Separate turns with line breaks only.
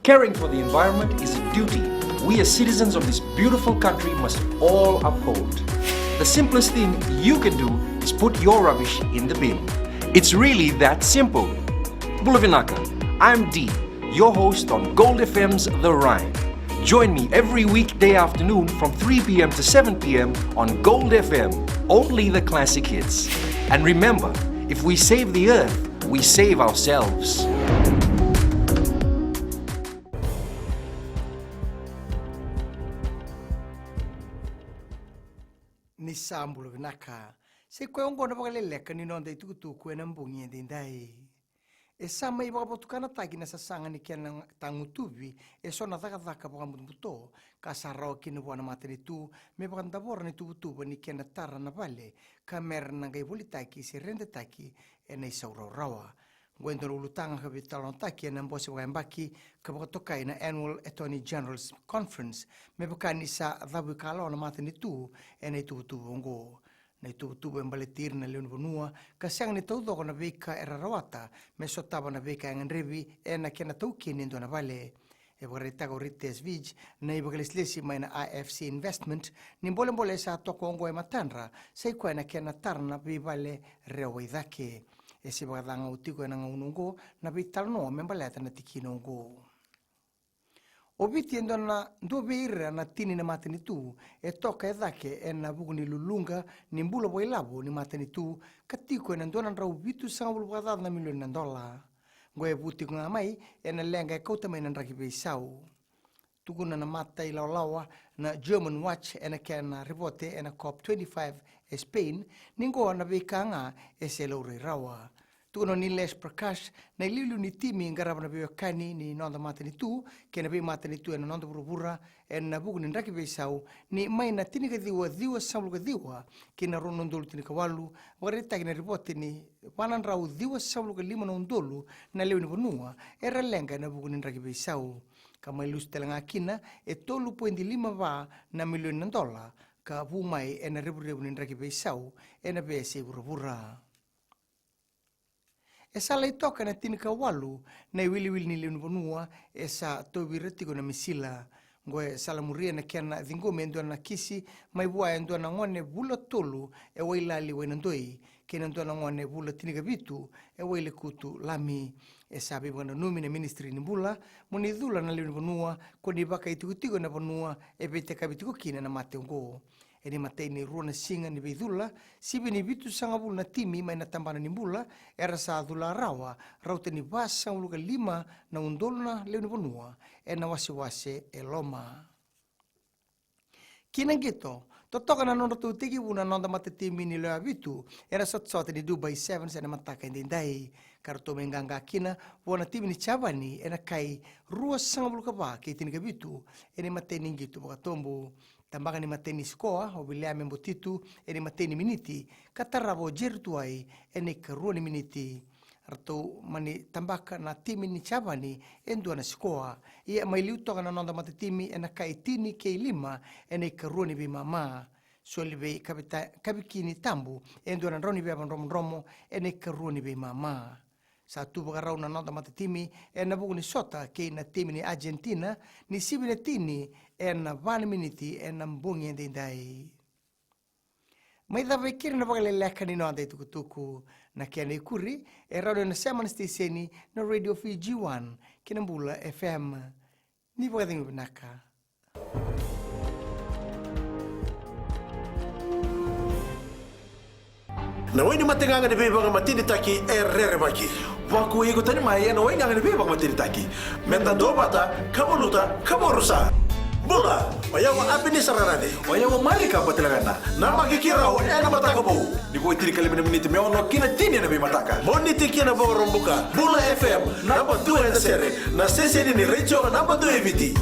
Caring for the environment is a duty we as citizens of this beautiful country must all uphold. The simplest thing you can do is put your rubbish in the bin. It's really that simple. Bulavinaka, I'm Dee, your host on Gold FM's The Rhyme. Join me every weekday afternoon from 3 p.m. to 7 p.m. on Gold FM, only the classic hits. And remember, if we save the earth, we save ourselves.
Nisambulu vinaka se kwe ngona Vakaleleka ni nonda itukutu kwe na mbungi ndindai e sama iba botukana taki na sasanga ni kena tangutubi e sona thaka pa mbuto ka sarao kini bwana mateni tu me banda borne tubutu ni kena tara na vale kamer na ngai bulitaki se rende taki e nei sauro rawa Gwendo ulutanga ka bitalon taki na mbosi wa mbaki ka botoka na Annual Attorney General's Conference me bukani sa dhabu kala na mateni tu e nei tubutu ngo na tubutu embaletir na leon bonua ka sang ni todo na veka era rawata me sotaba na veka nganrevi e na kena tauki ni ndona vale e vorreta gorite svij na ibagaleslesi mai na IFC investment ni mbole sa toko ngo e matanra sei kwa na kena tarna bi vale rewaidake e se bagadanga utiko na ngungo na bitalno membaleta na tikino ngo Obiti ndona ndobira na tini na mateni tu e toka edake e na buguni lulunga ni mbulo boilabo ni mateni tu katiko na ndona rau bitu sangabul bagada na milion na dola ngoe buti kuna mai e na lenga e kota mai na rakibe sau tukuna na mata ilaulawa na German Watch e na kena ribote e na COP25 e Spain ningo na bekanga e se laure rawa Tuno ni Les Prakash na ililu ni timi ngaraba na biwakani ni nonda matani tu kena bi matani tu na nonda burubura en na bugu ni raki beisau ni mai na tini ka diwa samlu ka diwa kena rono ndolu tini ka walu warita kena ribote ni wanan rau diwa samlu ka lima na ndolu na leo ni bonua era lenga na bugu ni raki beisau kama ilus telanga kina e tolu pointi lima va na milioni na dola ka vumai e na rebu ni raki beisau e na bese burubura E sa lei toka na tinika walu na wili ni leun bonua e sa tobi retiko na misila ngoe salamuria na kena dingome endo na kisi mai bua endo na ngone bula tolu e wailali wenandoi kena endo na ngone bula tinika bitu e waile kutu lami e sabi bwana numi na ministry ni bula moni dhula na leun bonua koni baka itiko na bonua e bete kabitiko kina na mate ngo e ni matei ni rua na singa ni beidula, sibi ni bitu sangabul na timi mai na tambana ni bula, era sa adula rawa, raute ni basa uluka lima na undolna leo ni bonua, e na wase e loma. Kina gito, totoka na nono tutiki una nonda mate timi ni lea bitu, era sot ni Dubai 7 sa na mataka indindai, karto menganga kina, wana timi ni chabani, e na kai rua sangabul kaba, ke tinika bitu, e ni matei ni gitu baka tombu, Tambaga ni mateni skoa, o bilea membotitu, e ni mateni miniti, katarabo jertuai, e ne karua ni miniti. Arto mani tambaka na timi ni chabani, e ndua na skoa, ia mai liutoka na nonda matetimi, e na kaitini kei lima, e ne karua ni bimama. Suali bei kabikini tambu, e ndua na roni beban romo, e ne karua ni bimama. Sa tu bagarau na nonda matetimi, e na bugu ni sota, kei na timi ni Argentina, ni sibi na tini, e na vani miniti, e na mbungi ende indai. Mai dhawe kiri na Vakaleleka ni nonda tukutuku, na kia na ikuri, e radio na Semana Steseni, na Radio Fiji 1, kina mbula FM. Ni Vakaleleka vinaka.
Na wini matenganga ni bebanga matini taki erere maki. Waku ego tani mai na wini nganga ni bebanga matini taki. Menta dobata kavoluta kaborusa. Bula, wayawa apini sararane. Wayawa malika batelagana. Nama kikira o ena mataka bo. Ni ko itiri kali minute me ono kina tini na be mataka. Moniti kina bo rombuka. Bula FM number 2 na sere. Na sese ni recho number 2 eviti.